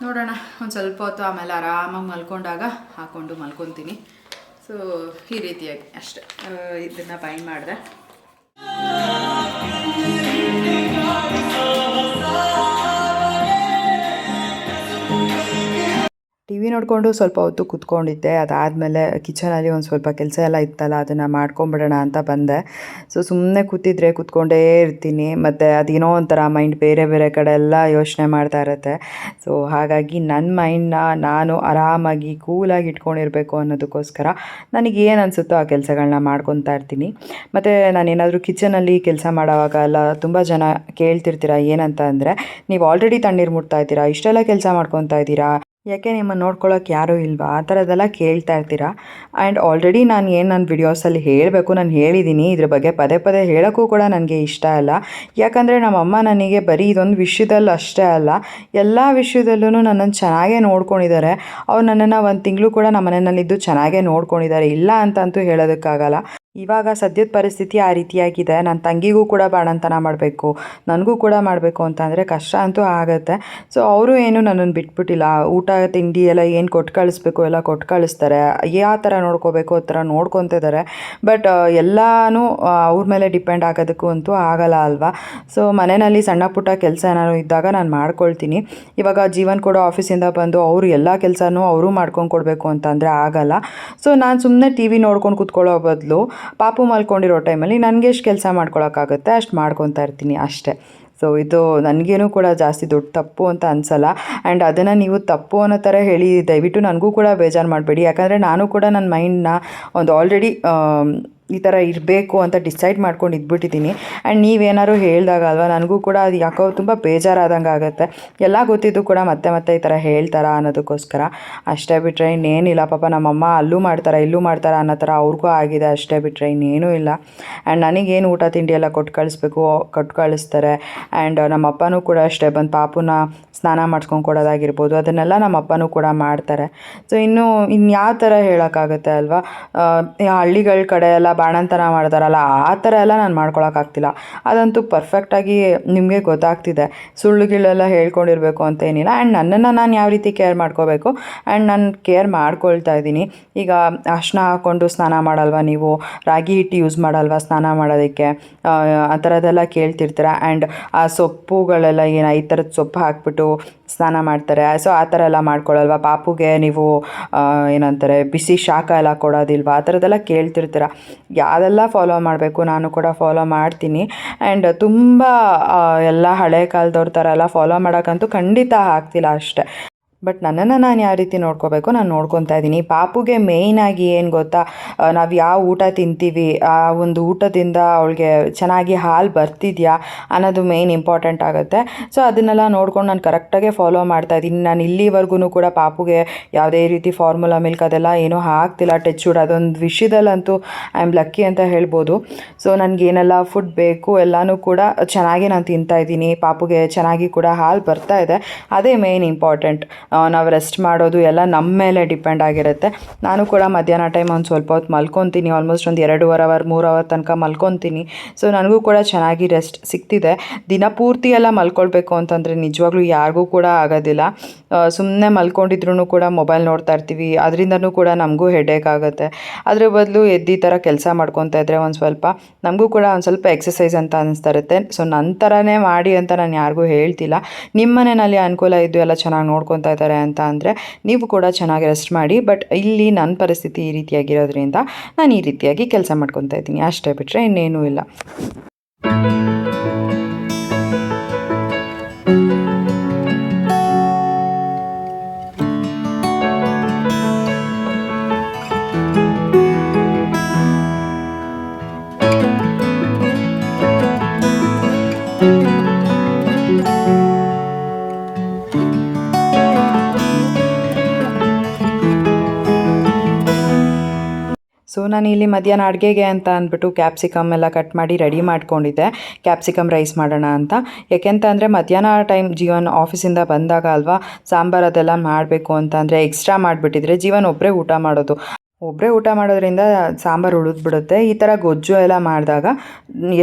ನೋಡೋಣ ಒಂದು ಸ್ವಲ್ಪ ಹೊತ್ತು, ಆಮೇಲೆ ಆರಾಮಾಗಿ ಮಲ್ಕೊಂಡಾಗ ಹಾಕ್ಕೊಂಡು ಮಲ್ಕೊತೀನಿ. ಸೊ ಈ ರೀತಿಯಾಗಿ ಅಷ್ಟೇ ಇದನ್ನು ಬೈ ಮಾಡಿದೆ. ಟಿ ವಿ ನೋಡಿಕೊಂಡು ಸ್ವಲ್ಪ ಹೊತ್ತು ಕೂತ್ಕೊಂಡಿದ್ದೆ. ಅದಾದಮೇಲೆ ಕಿಚನಲ್ಲಿ ಒಂದು ಸ್ವಲ್ಪ ಕೆಲಸ ಎಲ್ಲ ಇತ್ತಲ್ಲ, ಅದನ್ನು ಮಾಡ್ಕೊಂಬಿಡೋಣ ಅಂತ ಬಂದೆ. ಸೊ ಸುಮ್ಮನೆ ಕೂತ್ಕೊಂಡೇ ಇರ್ತೀನಿ, ಮತ್ತು ಅದೇನೋ ಒಂಥರ ಮೈಂಡ್ ಬೇರೆ ಬೇರೆ ಕಡೆ ಎಲ್ಲ ಯೋಚನೆ ಮಾಡ್ತಾ ಇರುತ್ತೆ. ಸೊ ಹಾಗಾಗಿ ನನ್ನ ಮೈಂಡನ್ನ ನಾನು ಆರಾಮಾಗಿ ಕೂಲಾಗಿ ಇಟ್ಕೊಂಡಿರಬೇಕು ಅನ್ನೋದಕ್ಕೋಸ್ಕರ ನನಗೇನು ಅನಿಸುತ್ತೋ ಆ ಕೆಲಸಗಳನ್ನ ಮಾಡ್ಕೊತಾ ಇರ್ತೀನಿ. ಮತ್ತು ನಾನೇನಾದರೂ ಕಿಚನಲ್ಲಿ ಕೆಲಸ ಮಾಡೋವಾಗ ಎಲ್ಲ ತುಂಬ ಜನ ಕೇಳ್ತಿರ್ತೀರ, ಏನಂತ ಅಂದರೆ, ನೀವು ಆಲ್ರೆಡಿ ತಣ್ಣೀರು ಮುಟ್ತಾ ಇದ್ದೀರಾ, ಇಷ್ಟೆಲ್ಲ ಕೆಲಸ ಮಾಡ್ಕೊತಾ ಇದ್ದೀರಾ, ಯಾಕೆ ನಿಮ್ಮನ್ನು ನೋಡ್ಕೊಳ್ಳೋಕೆ ಯಾರೂ ಇಲ್ವಾ, ಆ ಥರದ್ದೆಲ್ಲ ಕೇಳ್ತಾ ಇರ್ತೀರಾ. ಆ್ಯಂಡ್ ಆಲ್ರೆಡಿ ನನ್ನ ವಿಡಿಯೋಸಲ್ಲಿ ಹೇಳಬೇಕು, ನಾನು ಹೇಳಿದ್ದೀನಿ. ಇದ್ರ ಬಗ್ಗೆ ಪದೇ ಪದೇ ಹೇಳೋಕ್ಕೂ ಕೂಡ ನನಗೆ ಇಷ್ಟ ಇಲ್ಲ. ಯಾಕಂದರೆ ನಮ್ಮಮ್ಮ ನನಗೆ ಬರೀ ಇದೊಂದು ವಿಷಯದಲ್ಲಿ ಅಷ್ಟೇ ಅಲ್ಲ, ಎಲ್ಲ ವಿಷಯದಲ್ಲೂ ನನ್ನನ್ನು ಚೆನ್ನಾಗೇ ನೋಡ್ಕೊಂಡಿದ್ದಾರೆ. ಅವ್ರು ನನ್ನನ್ನು 1 ತಿಂಗಳು ಕೂಡ ನಮ್ಮ ಮನೆಯಲ್ಲಿದ್ದು ಚೆನ್ನಾಗೇ ನೋಡ್ಕೊಂಡಿದ್ದಾರೆ, ಇಲ್ಲ ಅಂತಂತೂ ಹೇಳೋದಕ್ಕಾಗಲ್ಲ. ಇವಾಗ ಸದ್ಯದ ಪರಿಸ್ಥಿತಿ ಆ ರೀತಿಯಾಗಿದೆ. ನನ್ನ ತಂಗಿಗೂ ಕೂಡ ಬಾಣಂತನ ಮಾಡಬೇಕು, ನನಗೂ ಕೂಡ ಮಾಡಬೇಕು ಅಂತಂದರೆ ಕಷ್ಟ ಅಂತೂ ಆಗುತ್ತೆ. ಸೊ ಅವರು ಏನು ನನ್ನನ್ನು ಬಿಟ್ಬಿಟ್ಟಿಲ್ಲ. ಊಟ ತಿಂಡಿ ಎಲ್ಲ ಏನು ಕೊಟ್ಟು ಕಳಿಸ್ಬೇಕು ಎಲ್ಲ ಕೊಟ್ಟು ಕಳಿಸ್ತಾರೆ. ಯಾವ ಥರ ನೋಡ್ಕೋಬೇಕು ಆ ಥರ ನೋಡ್ಕೊತಿದ್ದಾರೆ. ಬಟ್ ಎಲ್ಲನೂ ಅವ್ರ ಮೇಲೆ ಡಿಪೆಂಡ್ ಆಗೋದಕ್ಕೂ ಅಂತೂ ಆಗಲ್ಲ ಅಲ್ವಾ. ಸೊ ಮನೆಯಲ್ಲಿ ಸಣ್ಣ ಪುಟ್ಟ ಕೆಲಸ ಏನಾದ್ರು ಇದ್ದಾಗ ನಾನು ಮಾಡ್ಕೊಳ್ತೀನಿ. ಇವಾಗ ಜೀವನ್ ಕೂಡ ಆಫೀಸಿಂದ ಬಂದು ಅವರು ಎಲ್ಲ ಕೆಲಸನೂ ಅವರು ಮಾಡ್ಕೊಂಡು ಕೊಡಬೇಕು ಅಂತಂದರೆ ಆಗಲ್ಲ. ಸೊ ನಾನು ಸುಮ್ಮನೆ ಟಿ ವಿ ನೋಡ್ಕೊಂಡು ಕೂತ್ಕೊಳ್ಳೋ ಬದಲು ಪಾಪು ಮಲ್ಕೊಂಡಿರೋ ಟೈಮಲ್ಲಿ ನನಗೆ ಎಷ್ಟು ಕೆಲಸ ಮಾಡ್ಕೊಳಕ್ಕಾಗುತ್ತೆ ಅಷ್ಟು ಮಾಡ್ಕೊತಾ ಇರ್ತೀನಿ ಅಷ್ಟೇ. ಸೊ ಇದು ನನಗೇನೂ ಕೂಡ ಜಾಸ್ತಿ ದೊಡ್ಡ ತಪ್ಪು ಅಂತ ಅನಿಸಲ್ಲ. ಆ್ಯಂಡ್ ಅದನ್ನು ನೀವು ತಪ್ಪು ಅನ್ನೋ ಥರ ಹೇಳಿ ದಯವಿಟ್ಟು ನನಗೂ ಕೂಡ ಬೇಜಾರು ಮಾಡಬೇಡಿ. ಯಾಕಂದರೆ ನಾನು ಕೂಡ ನನ್ನ ಮೈಂಡನ್ನ ಒಂದು ಆಲ್ರೆಡಿ ಈ ಥರ ಇರಬೇಕು ಅಂತ ಡಿಸೈಡ್ ಮಾಡ್ಕೊಂಡು ಇದ್ಬಿಟ್ಟಿದ್ದೀನಿ. ಆ್ಯಂಡ್ ನೀವೇನಾದ್ರು ಹೇಳಿದಾಗ ಅಲ್ವಾ ನನಗೂ ಕೂಡ ಅದು ಯಾಕೋ ತುಂಬ ಬೇಜಾರಾದಂಗೆ ಆಗುತ್ತೆ. ಎಲ್ಲ ಗೊತ್ತಿದ್ದು ಕೂಡ ಮತ್ತೆ ಈ ಥರ ಹೇಳ್ತಾರಾ ಅನ್ನೋದಕ್ಕೋಸ್ಕರ ಅಷ್ಟೇ. ಬಿಟ್ಟರೆ ಇನ್ನೇನಿಲ್ಲ. ಪಾಪ ನಮ್ಮಮ್ಮ ಅಲ್ಲೂ ಮಾಡ್ತಾರೆ ಇಲ್ಲೂ ಮಾಡ್ತಾರೆ ಅನ್ನೋ ಥರ ಅವ್ರಿಗೂ ಆಗಿದೆ, ಅಷ್ಟೇ. ಬಿಟ್ಟರೆ ಇನ್ನೇನೂ ಇಲ್ಲ. ಆ್ಯಂಡ್ ನನಗೇನು ಊಟ ತಿಂಡಿ ಎಲ್ಲ ಕೊಟ್ಟು ಕಳಿಸ್ತಾರೆ. ಆ್ಯಂಡ್ ನಮ್ಮ ಅಪ್ಪನೂ ಕೂಡ ಅಷ್ಟೇ, ಬಂದು ಪಾಪುನ ಸ್ನಾನ ಮಾಡಿಸ್ಕೊಂಡು ಕೊಡೋದಾಗಿರ್ಬೋದು, ಅದನ್ನೆಲ್ಲ ನಮ್ಮ ಅಪ್ಪನೂ ಕೂಡ ಮಾಡ್ತಾರೆ. ಸೊ ಇನ್ಯಾವ ಥರ ಹೇಳೋಕ್ಕಾಗುತ್ತೆ ಅಲ್ವಾ. ಹಳ್ಳಿಗಳ ಕಡೆ ಎಲ್ಲ ಬಾಣಂತನ ಮಾಡ್ತಾರಲ್ಲ, ಆ ಥರ ಎಲ್ಲ ನಾನು ಮಾಡ್ಕೊಳಕ್ಕಾಗ್ತಿಲ್ಲ. ಅದಂತೂ ಪರ್ಫೆಕ್ಟಾಗಿ ನಿಮಗೆ ಗೊತ್ತಾಗ್ತಿದೆ. ಸುಳ್ಳುಗಳೆಲ್ಲ ಹೇಳ್ಕೊಂಡಿರಬೇಕು ಅಂತ ಏನಿಲ್ಲ. ಆ್ಯಂಡ್ ನನ್ನನ್ನು ನಾನು ಯಾವ ರೀತಿ ಕೇರ್ ಮಾಡ್ಕೋಬೇಕು ಆ್ಯಂಡ್ ನಾನು ಕೇರ್ ಮಾಡ್ಕೊಳ್ತಾ ಇದ್ದೀನಿ. ಈಗ ಅರಿಶಿನ ಹಾಕ್ಕೊಂಡು ಸ್ನಾನ ಮಾಡಲ್ವಾ ನೀವು, ರಾಗಿ ಹಿಟ್ಟು ಯೂಸ್ ಮಾಡಲ್ವಾ ಸ್ನಾನ ಮಾಡೋದಕ್ಕೆ, ಆ ಥರದ್ದೆಲ್ಲ ಕೇಳ್ತಿರ್ತೀರ. ಆ್ಯಂಡ್ ಆ ಸೊಪ್ಪುಗಳೆಲ್ಲ ಈ ಥರದ ಸೊಪ್ಪು ಹಾಕ್ಬಿಟ್ಟು ಸ್ನಾನ ಮಾಡ್ತಾರೆ. ಸೊ ಆ ಥರ ಎಲ್ಲ ಮಾಡ್ಕೊಳ್ಳಲ್ವ. ಪಾಪುಗೆ ನೀವು ಏನಂತಾರೆ ಬಿಸಿ ಶಾಖ ಎಲ್ಲ ಕೊಡೋದಿಲ್ವ, ಆ ಥರದ್ದೆಲ್ಲ ಕೇಳ್ತಿರ್ತೀರ. ಯಾವುದೆಲ್ಲ ಫಾಲೋ ಮಾಡಬೇಕು ನಾನು ಕೂಡ ಫಾಲೋ ಮಾಡ್ತೀನಿ. ಆ್ಯಂಡ್ ತುಂಬ ಎಲ್ಲ ಹಳೆ ಕಾಲದವ್ರ ಥರ ಎಲ್ಲ ಫಾಲೋ ಮಾಡೋಕ್ಕಂತೂ ಖಂಡಿತ ಆಗ್ತಿಲ್ಲ ಅಷ್ಟೇ. ಬಟ್ ನನ್ನನ್ನು ನಾನು ಯಾವ ರೀತಿ ನೋಡ್ಕೋಬೇಕು ನಾನು ನೋಡ್ಕೊತಾ ಇದ್ದೀನಿ. ಪಾಪುಗೆ ಮೇಯ್ನಾಗಿ ಏನು ಗೊತ್ತಾ, ನಾವು ಯಾವ ಊಟ ತಿಂತೀವಿ, ಆ ಒಂದು ಊಟದಿಂದ ಅವಳಿಗೆ ಚೆನ್ನಾಗಿ ಹಾಲು ಬರ್ತಿದೆಯಾ ಅನ್ನೋದು ಮೇಯ್ನ್ ಇಂಪಾರ್ಟೆಂಟ್ ಆಗುತ್ತೆ. ಸೊ ಅದನ್ನೆಲ್ಲ ನೋಡ್ಕೊಂಡು ನಾನು ಕರೆಕ್ಟಾಗೆ ಫಾಲೋ ಮಾಡ್ತಾಯಿದ್ದೀನಿ. ನಾನು ಇಲ್ಲಿವರೆಗೂ ಕೂಡ ಪಾಪುಗೆ ಯಾವುದೇ ರೀತಿ ಫಾರ್ಮುಲಾ ಮಿಲ್ಕ್ ಅದೆಲ್ಲ ಏನೂ ಹಾಕ್ತಿಲ್ಲ. ಟಚ್ ವುಡ್ ಅದೊಂದು ವಿಷಯದಲ್ಲಂತೂ ಐ ಆಮ್ ಲಕ್ಕಿ ಅಂತ ಹೇಳ್ಬೋದು. ಸೊ ನನಗೇನೆಲ್ಲ ಫುಡ್ ಬೇಕು ಎಲ್ಲನೂ ಕೂಡ ಚೆನ್ನಾಗಿ ನಾನು ತಿಂತಾಯಿದ್ದೀನಿ. ಪಾಪುಗೆ ಚೆನ್ನಾಗಿ ಕೂಡ ಹಾಲು ಬರ್ತಾ ಇದೆ, ಅದೇ ಮೇಯ್ನ್ ಇಂಪಾರ್ಟೆಂಟ್. ನಾವು ರೆಸ್ಟ್ ಮಾಡೋದು ಎಲ್ಲ ನಮ್ಮ ಮೇಲೆ ಡಿಪೆಂಡ್ ಆಗಿರುತ್ತೆ. ನಾನು ಕೂಡ ಮಧ್ಯಾಹ್ನ ಟೈಮ್ ಒಂದು ಸ್ವಲ್ಪ ಹೊತ್ತು ಮಲ್ಕೊತೀನಿ. ಆಲ್ಮೋಸ್ಟ್ ಒಂದು 2.5 ಅವರ್ 3 ಅವರ್ ತನಕ ಮಲ್ಕೊತೀನಿ. ಸೊ ನನಗೂ ಕೂಡ ಚೆನ್ನಾಗಿ ರೆಸ್ಟ್ ಸಿಗ್ತಿದೆ. ದಿನ ಪೂರ್ತಿ ಎಲ್ಲ ಮಲ್ಕೊಳ್ಬೇಕು ಅಂತಂದರೆ ನಿಜವಾಗ್ಲೂ ಯಾರಿಗೂ ಕೂಡ ಆಗೋದಿಲ್ಲ. ಸುಮ್ಮನೆ ಮಲ್ಕೊಂಡಿದ್ರೂ ಕೂಡ ಮೊಬೈಲ್ ನೋಡ್ತಾ ಇರ್ತೀವಿ, ಅದರಿಂದನೂ ಕೂಡ ನಮಗೂ ಹೆಡೇಕ್ ಆಗುತ್ತೆ. ಅದ್ರ ಬದಲು ಎದ್ದು ಈ ಥರ ಕೆಲಸ ಮಾಡ್ಕೊತಾ ಇದ್ದರೆ ಒಂದು ಸ್ವಲ್ಪ ನಮಗೂ ಕೂಡ ಒಂದು ಸ್ವಲ್ಪ ಎಕ್ಸಸೈಸ್ ಅಂತ ಅನ್ನಿಸ್ತಾ ಇರುತ್ತೆ. ಸೊ ನನ್ನ ಥರನೇ ಮಾಡಿ ಅಂತ ನಾನು ಯಾರಿಗೂ ಹೇಳ್ತಿಲ್ಲ. ನಿಮ್ಮ ಮನೆಯಲ್ಲಿ ಅನುಕೂಲ ಇದ್ದು ಎಲ್ಲ ಚೆನ್ನಾಗಿ ನೋಡ್ಕೊತಾ ಇದ್ದಾರೆ ಅಂತ ಅಂದರೆ ನೀವು ಕೂಡ ಚೆನ್ನಾಗಿ ರೆಸ್ಟ್ ಮಾಡಿ. ಬಟ್ ಇಲ್ಲಿ ನನ್ನ ಪರಿಸ್ಥಿತಿ ಈ ರೀತಿಯಾಗಿರೋದ್ರಿಂದ ನಾನು ಈ ರೀತಿಯಾಗಿ ಕೆಲಸ ಮಾಡ್ಕೊತಾ ಇದ್ದೀನಿ ಅಷ್ಟೇ. ಬಿಟ್ಟರೆ ಇನ್ನೇನೂ ಇಲ್ಲ. ನಾನು ಇಲ್ಲಿ ಮಧ್ಯಾಹ್ನ ಅಡುಗೆಗೆ ಅಂತ ಅಂದ್ಬಿಟ್ಟು ಕ್ಯಾಪ್ಸಿಕಮ್ ಎಲ್ಲ ಕಟ್ ಮಾಡಿ ರೆಡಿ ಮಾಡ್ಕೊಂಡಿದ್ದೆ, ಕ್ಯಾಪ್ಸಿಕಮ್ ರೈಸ್ ಮಾಡೋಣ ಅಂತ. ಯಾಕೆಂತ ಅಂದರೆ ಮಧ್ಯಾಹ್ನ ಟೈಮ್ ಜೀವನ್ ಆಫೀಸಿಂದ ಬಂದಾಗ ಅಲ್ವಾ ಸಾಂಬಾರು ಅದೆಲ್ಲ ಮಾಡಬೇಕು ಅಂತ ಅಂದರೆ ಎಕ್ಸ್ಟ್ರಾ ಮಾಡಿಬಿಟ್ಟಿದ್ರೆ ಜೀವನ್ ಒಬ್ಬರೇ ಊಟ ಮಾಡೋದ್ರಿಂದ ಸಾಂಬಾರು ಉಳಿದ್ಬಿಡುತ್ತೆ. ಈ ಥರ ಗೊಜ್ಜು ಎಲ್ಲ ಮಾಡಿದಾಗ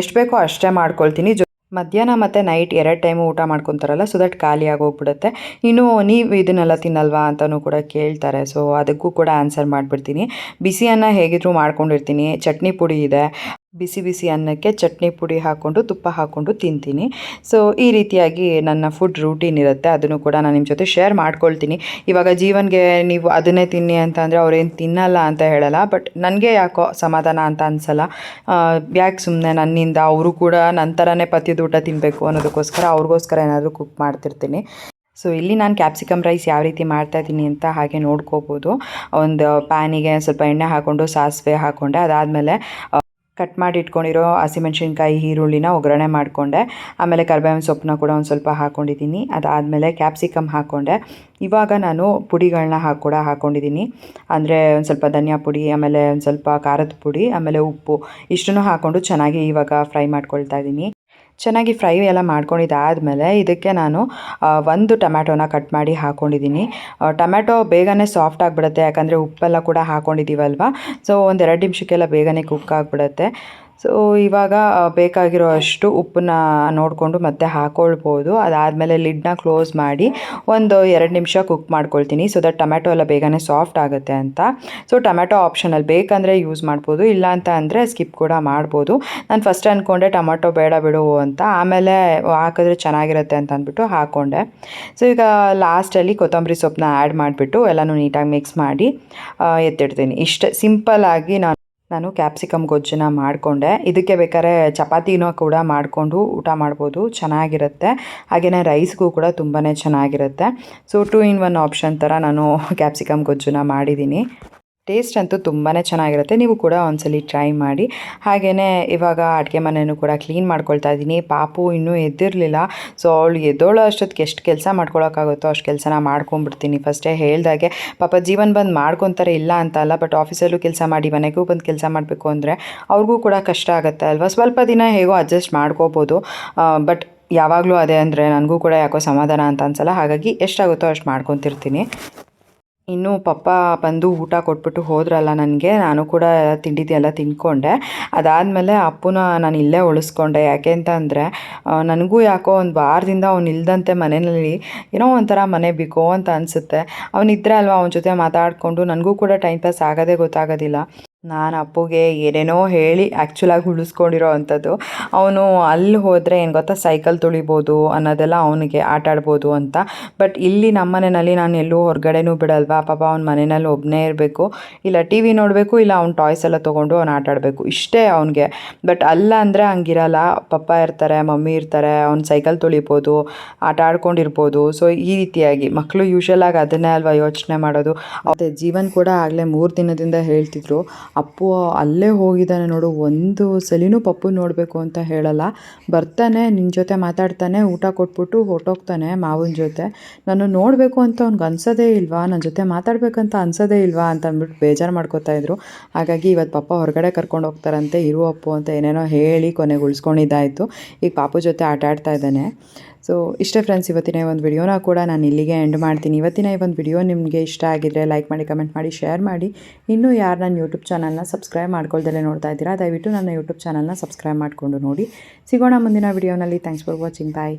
ಎಷ್ಟು ಬೇಕೋ ಅಷ್ಟೇ ಮಾಡ್ಕೊಳ್ತೀನಿ. ಮಧ್ಯಾಹ್ನ ಮತ್ತು ನೈಟ್ 2 ಟೈಮು ಊಟ ಮಾಡ್ಕೊತಾರಲ್ಲ, ಸೊ ದಟ್ ಖಾಲಿ ಆಗೋಗ್ಬಿಡುತ್ತೆ. ಇನ್ನು ನೀವು ಇದನ್ನೆಲ್ಲ ತಿನ್ನಲ್ವಾ ಅಂತಲೂ ಕೂಡ ಕೇಳ್ತಾರೆ. ಸೊ ಅದಕ್ಕೂ ಕೂಡ ಆನ್ಸರ್ ಮಾಡಿಬಿಡ್ತೀನಿ. ಬಿಸಿ ಅನ್ನ ಹೇಗಿದ್ರೂ ಮಾಡ್ಕೊಂಡಿರ್ತೀನಿ. ಚಟ್ನಿ ಪುಡಿ ಇದೆ, ಬಿಸಿ ಬಿಸಿ ಅನ್ನಕ್ಕೆ ಚಟ್ನಿ ಪುಡಿ ಹಾಕ್ಕೊಂಡು ತುಪ್ಪ ಹಾಕ್ಕೊಂಡು ತಿಂತೀನಿ. ಸೊ ಈ ರೀತಿಯಾಗಿ ನನ್ನ ಫುಡ್ ರೂಟೀನ್ ಇರುತ್ತೆ. ಅದನ್ನು ಕೂಡ ನಾನು ನಿಮ್ಮ ಜೊತೆ ಶೇರ್ ಮಾಡ್ಕೊಳ್ತೀನಿ. ಇವಾಗ ಜೀವನ್ಗೆ ನೀವು ಅದನ್ನೇ ತಿನ್ನಿ ಅಂತ ಅಂದರೆ ಅವ್ರೇನು ತಿನ್ನಲ್ಲ ಅಂತ ಹೇಳಲ್ಲ, ಬಟ್ ನನಗೆ ಯಾಕೋ ಸಮಾಧಾನ ಅಂತ ಅನಿಸಲ್ಲ. ಯಾಕೆ ಸುಮ್ಮನೆ ನನ್ನಿಂದ ಅವರು ಕೂಡ ನನ್ನ ಥರನೇ ಪಥ್ಯದ ಊಟ ತಿನ್ನಬೇಕು ಅನ್ನೋದಕ್ಕೋಸ್ಕರ ಅವ್ರಿಗೋಸ್ಕರ ಏನಾದರೂ ಕುಕ್ ಮಾಡ್ತಿರ್ತೀನಿ. ಸೊ ಇಲ್ಲಿ ನಾನು ಕ್ಯಾಪ್ಸಿಕಮ್ ರೈಸ್ ಯಾವ ರೀತಿ ಮಾಡ್ತಾಯಿದ್ದೀನಿ ಅಂತ ಹಾಗೆ ನೋಡ್ಕೋಬೋದು. ಒಂದು ಪ್ಯಾನಿಗೆ ಸ್ವಲ್ಪ ಎಣ್ಣೆ ಹಾಕ್ಕೊಂಡು ಸಾಸಿವೆ ಹಾಕ್ಕೊಂಡೆ. ಅದಾದಮೇಲೆ ಕಟ್ ಮಾಡಿ ಇಟ್ಕೊಂಡಿರೋ ಹಸಿಮೆಣ್ಸಿನ್ಕಾಯಿ, ಈರುಳ್ಳಿನ ಒಗ್ಗರಣೆ ಮಾಡಿಕೊಂಡೆ. ಆಮೇಲೆ ಕರಿಬೇವಿನ ಸೊಪ್ಪನ್ನ ಕೂಡ ಒಂದು ಸ್ವಲ್ಪ ಹಾಕ್ಕೊಂಡಿದ್ದೀನಿ. ಅದಾದಮೇಲೆ ಕ್ಯಾಪ್ಸಿಕಮ್ ಹಾಕ್ಕೊಂಡೆ. ಇವಾಗ ನಾನು ಪುಡಿಗಳನ್ನ ಹಾಕ್ಕೊಂಡಿದ್ದೀನಿ. ಅಂದರೆ ಒಂದು ಸ್ವಲ್ಪ ಧನಿಯಾ ಪುಡಿ, ಆಮೇಲೆ ಒಂದು ಸ್ವಲ್ಪ ಖಾರದ ಪುಡಿ, ಆಮೇಲೆ ಉಪ್ಪು ಇಷ್ಟನ್ನು ಹಾಕ್ಕೊಂಡು ಚೆನ್ನಾಗಿ ಇವಾಗ ಫ್ರೈ ಮಾಡ್ಕೊಳ್ತಾ ಇದ್ದೀನಿ. ಚೆನ್ನಾಗಿ ಫ್ರೈ ಎಲ್ಲ ಮಾಡ್ಕೊಂಡಿದ್ದಾದಮೇಲೆ ಇದಕ್ಕೆ ನಾನು ಒಂದು ಟೊಮ್ಯಾಟೋನ ಕಟ್ ಮಾಡಿ ಹಾಕ್ಕೊಂಡಿದ್ದೀನಿ. ಟೊಮ್ಯಾಟೊ ಬೇಗನೆ ಸಾಫ್ಟ್ ಆಗಿಬಿಡುತ್ತೆ, ಯಾಕಂದರೆ ಉಪ್ಪೆಲ್ಲ ಕೂಡ ಹಾಕ್ಕೊಂಡಿದ್ದೀವಲ್ವ. ಸೊ ಒಂದು 2 ನಿಮಿಷಕ್ಕೆಲ್ಲ ಬೇಗನೆ ಕುಕ್ ಆಗಿಬಿಡುತ್ತೆ. ಸೊ ಇವಾಗ ಬೇಕಾಗಿರೋ ಅಷ್ಟು ಉಪ್ಪನ್ನ ನೋಡಿಕೊಂಡು ಮತ್ತೆ ಹಾಕ್ಕೊಳ್ಬೋದು. ಅದಾದಮೇಲೆ ಲಿಡ್ನ ಕ್ಲೋಸ್ ಮಾಡಿ ಒಂದು 2 ನಿಮಿಷ ಕುಕ್ ಮಾಡ್ಕೊಳ್ತೀನಿ, ಸೊ ದಟ್ ಟೊಮ್ಯಾಟೊ ಎಲ್ಲ ಬೇಗನೆ ಸಾಫ್ಟ್ ಆಗುತ್ತೆ ಅಂತ. ಸೊ ಟೊಮ್ಯಾಟೊ ಆಪ್ಷನಲ್, ಬೇಕಂದರೆ ಯೂಸ್ ಮಾಡ್ಬೋದು, ಇಲ್ಲ ಅಂತ ಅಂದರೆ ಸ್ಕಿಪ್ ಕೂಡ ಮಾಡ್ಬೋದು. ನಾನು ಫಸ್ಟ್ ಅಂದ್ಕೊಂಡೆ ಟೊಮ್ಯಾಟೊ ಬೇಡ ಬಿಡು ಅಂತ, ಆಮೇಲೆ ಹಾಕಿದ್ರೆ ಚೆನ್ನಾಗಿರುತ್ತೆ ಅಂತ ಅಂದ್ಬಿಟ್ಟು ಹಾಕ್ಕೊಂಡೆ. ಸೊ ಈಗ ಲಾಸ್ಟಲ್ಲಿ ಕೊತ್ತಂಬರಿ ಸೊಪ್ಪನ್ನ ಆ್ಯಡ್ ಮಾಡಿಬಿಟ್ಟು ಎಲ್ಲನೂ ನೀಟಾಗಿ ಮಿಕ್ಸ್ ಮಾಡಿ ಎತ್ತಿಡ್ತೀನಿ. ಇಷ್ಟೇ ಸಿಂಪಲ್ಲಾಗಿ ನಾನು ಕ್ಯಾಪ್ಸಿಕಮ್ ಗೊಜ್ಜನ್ನ ಮಾಡಿಕೊಂಡೆ. ಇದಕ್ಕೆ ಬೇಕಾದ್ರೆ ಚಪಾತಿನೂ ಕೂಡ ಮಾಡಿಕೊಂಡು ಊಟ ಮಾಡ್ಬೋದು, ಚೆನ್ನಾಗಿರುತ್ತೆ. ಹಾಗೆಯೇ ರೈಸ್ಗೂ ಕೂಡ ತುಂಬಾ ಚೆನ್ನಾಗಿರುತ್ತೆ. ಸೊ 2 in 1 ಆಪ್ಷನ್ ಥರ ನಾನು ಕ್ಯಾಪ್ಸಿಕಮ್ ಗೊಜ್ಜನ್ನ ಮಾಡಿದ್ದೀನಿ. ಟೇಸ್ಟ್ ಅಂತೂ ತುಂಬಾ ಚೆನ್ನಾಗಿರುತ್ತೆ. ನೀವು ಕೂಡ ಒಂದ್ಸಲಿ ಟ್ರೈ ಮಾಡಿ. ಹಾಗೆಯೇ ಇವಾಗ ಅಡುಗೆ ಮನೆಯೂ ಕೂಡ ಕ್ಲೀನ್ ಮಾಡ್ಕೊಳ್ತಾ ಇದ್ದೀನಿ. ಪಾಪು ಇನ್ನೂ ಎದ್ದಿರಲಿಲ್ಲ. ಸೊ ಅವಳು ಎದ್ದೋಳೋ ಅಷ್ಟೊತ್ತಿಗೆ ಎಷ್ಟು ಕೆಲಸ ಮಾಡ್ಕೊಳಕ್ಕಾಗುತ್ತೋ ಅಷ್ಟು ಕೆಲಸನ ಮಾಡ್ಕೊಂಬಿಡ್ತೀನಿ. ಫಸ್ಟೇ ಹೇಳ್ದಾಗೆ ಪಾಪ ಜೀವನ್ ಬಂದು ಮಾಡ್ಕೊತಾರೆ, ಇಲ್ಲ ಅಂತ ಅಲ್ಲ, ಬಟ್ ಆಫೀಸಲ್ಲೂ ಕೆಲಸ ಮಾಡಿ ಮನೆಗೂ ಬಂದು ಕೆಲಸ ಮಾಡಬೇಕು ಅಂದರೆ ಅವ್ರಿಗೂ ಕೂಡ ಕಷ್ಟ ಆಗುತ್ತೆ ಅಲ್ವಾ. ಸ್ವಲ್ಪ ದಿನ ಹೇಗೋ ಅಡ್ಜಸ್ಟ್ ಮಾಡ್ಕೋಬೋದು, ಬಟ್ ಯಾವಾಗಲೂ ಅದೇ ಅಂದರೆ ನನಗೂ ಕೂಡ ಯಾಕೋ ಸಮಾಧಾನ ಅಂತ ಅನ್ಸಲ್ಲ. ಹಾಗಾಗಿ ಎಷ್ಟಾಗುತ್ತೋ ಅಷ್ಟು ಮಾಡ್ಕೊತಿರ್ತೀನಿ. ಇನ್ನು ಪಪ್ಪ ಬಂದು ಊಟ ಕೊಟ್ಬಿಟ್ಟು ಹೋದ್ರಲ್ಲ ನನಗೆ, ನಾನು ಕೂಡ ತಿಂಡಿದ್ದೆಲ್ಲ ತಿಂದ್ಕೊಂಡೆ. ಅದಾದಮೇಲೆ ಅಪ್ಪನ ನಾನು ಇಲ್ಲೇ ಉಳಿಸ್ಕೊಂಡೆ. ಯಾಕೆ ಅಂತ ಅಂದರೆ ನನಗೂ ಯಾಕೋ ಒಂದು ವಾರದಿಂದ ಅವ್ನು ಇಲ್ದಂತೆ ಮನೆಯಲ್ಲಿ ಏನೋ ಒಂಥರ ಮನೆ ಬೇಕು ಅಂತ ಅನಿಸುತ್ತೆ. ಅವನಿದ್ರೆ ಅಲ್ವಾ, ಅವನ ಜೊತೆ ಮಾತಾಡಿಕೊಂಡು ನನಗೂ ಕೂಡ ಟೈಮ್ ಪಾಸ್ ಆಗೋದೇ ಗೊತ್ತಾಗೋದಿಲ್ಲ. ನಾನು ಅಪ್ಪುಗೆ ಏನೇನೋ ಹೇಳಿ ಆ್ಯಕ್ಚುಲಾಗಿ ಉಳಿಸ್ಕೊಂಡಿರೋ ಅಂಥದ್ದು. ಅವನು ಅಲ್ಲಿ ಹೋದರೆ ಏನು ಗೊತ್ತಾ, ಸೈಕಲ್ ತುಳಿಬೋದು ಅನ್ನೋದೆಲ್ಲ ಅವನಿಗೆ ಆಟ ಆಡ್ಬೋದು ಅಂತ. ಬಟ್ ಇಲ್ಲಿ ನಮ್ಮ ಮನೆಯಲ್ಲಿ ನಾನು ಎಲ್ಲೂ ಹೊರಗಡೆನೂ ಬಿಡಲ್ವಾ. ಪಾಪ ಅವ್ನ ಮನೆಯಲ್ಲಿ ಒಬ್ಬನೇ ಇರಬೇಕು, ಇಲ್ಲ ಟಿ ವಿ ನೋಡಬೇಕು, ಇಲ್ಲ ಅವ್ನ ಟಾಯ್ಸ್ ಎಲ್ಲ ತೊಗೊಂಡು ಅವ್ನು ಆಟ ಆಡಬೇಕು, ಇಷ್ಟೇ ಅವನಿಗೆ. ಬಟ್ ಅಲ್ಲ ಅಂದರೆ ಹಂಗಿರಲ್ಲ. ಪಪ್ಪ ಇರ್ತಾರೆ, ಮಮ್ಮಿ ಇರ್ತಾರೆ, ಅವ್ನು ಸೈಕಲ್ ತುಳಿಬೋದು, ಆಟ ಆಡ್ಕೊಂಡಿರ್ಬೋದು. ಸೊ ಈ ರೀತಿಯಾಗಿ ಮಕ್ಕಳು ಯೂಶ್ವಲಾಗಿ ಅದನ್ನೇ ಅಲ್ವಾ ಯೋಚನೆ ಮಾಡೋದು. ಮತ್ತು ಜೀವನ್ ಕೂಡ ಆಗಲೇ 3 ದಿನದಿಂದ ಹೇಳ್ತಿದ್ರು, ಅಪ್ಪು ಅಲ್ಲೇ ಹೋಗಿದ್ದಾನೆ ನೋಡು, ಒಂದು ಸಲಿನೂ ಪಪ್ಪು ನೋಡಬೇಕು ಅಂತ ಹೇಳಲ್ಲ, ಬರ್ತಾನೆ ನಿನ್ನ ಜೊತೆ ಮಾತಾಡ್ತಾನೆ, ಊಟ ಕೊಟ್ಬಿಟ್ಟು ಹೊರಟೋಗ್ತಾನೆ ಮಾವನ ಜೊತೆ. ನಾನು ನೋಡಬೇಕು ಅಂತ ಅವ್ನಿಗೆ ಅನ್ಸೋದೇ ಇಲ್ವಾ, ನನ್ನ ಜೊತೆ ಮಾತಾಡಬೇಕಂತ ಅನ್ಸೋದೇ ಇಲ್ವಾ ಅಂತ ಅಂದ್ಬಿಟ್ಟು ಬೇಜಾರು ಮಾಡ್ಕೋತಾಯಿದ್ರು. ಹಾಗಾಗಿ ಇವತ್ತು ಪಪ್ಪ ಹೊರಗಡೆ ಕರ್ಕೊಂಡು ಹೋಗ್ತಾರಂತೆ, ಇರು ಅಪ್ಪು ಅಂತ ಏನೇನೋ ಹೇಳಿ ಕೊನೆಗೆ ಉಳಿಸ್ಕೊಂಡಿದ್ದಾಯಿತು. ಈಗ ಪಾಪು ಜೊತೆ ಆಟ ಆಡ್ತಾ ಇದ್ದಾನೆ. ಸೊ ಇಷ್ಟೇ ಫ್ರೆಂಡ್ಸ್, ಇವತ್ತಿನ ಒಂದು ವಿಡಿಯೋನ ಕೂಡ ನಾನು ಇಲ್ಲಿಗೆ ಎಂಡ್ ಮಾಡ್ತೀನಿ. ಇವತ್ತಿನ ಈ ಒಂದು ವಿಡಿಯೋ ನಿಮಗೆ ಇಷ್ಟ ಆಗಿದ್ದರೆ ಲೈಕ್ ಮಾಡಿ, ಕಮೆಂಟ್ ಮಾಡಿ, ಶೇರ್ ಮಾಡಿ. ಇನ್ನೂ ಯಾರು ನನ್ನ ಯೂಟ್ಯೂಬ್ ಚಾನಲ್ನ ಸಬ್ಸ್ಕ್ರೈಬ್ ಮಾಡ್ಕೊಳ್ದಲ್ಲೇ ನೋಡ್ತಾ ಇದ್ದೀರಾ, ದಯವಿಟ್ಟು ನನ್ನ ಯೂಟ್ಯೂಬ್ ಚಾನಲ್ನ ಸಬ್ಸ್ಕ್ರೈಬ್ ಮಾಡಿಕೊಂಡು ನೋಡಿ. ಸಿಗೋಣ ಮುಂದಿನ ವಿಡಿಯೋನಲ್ಲಿ. Thanks for watching. ಬಾಯ್.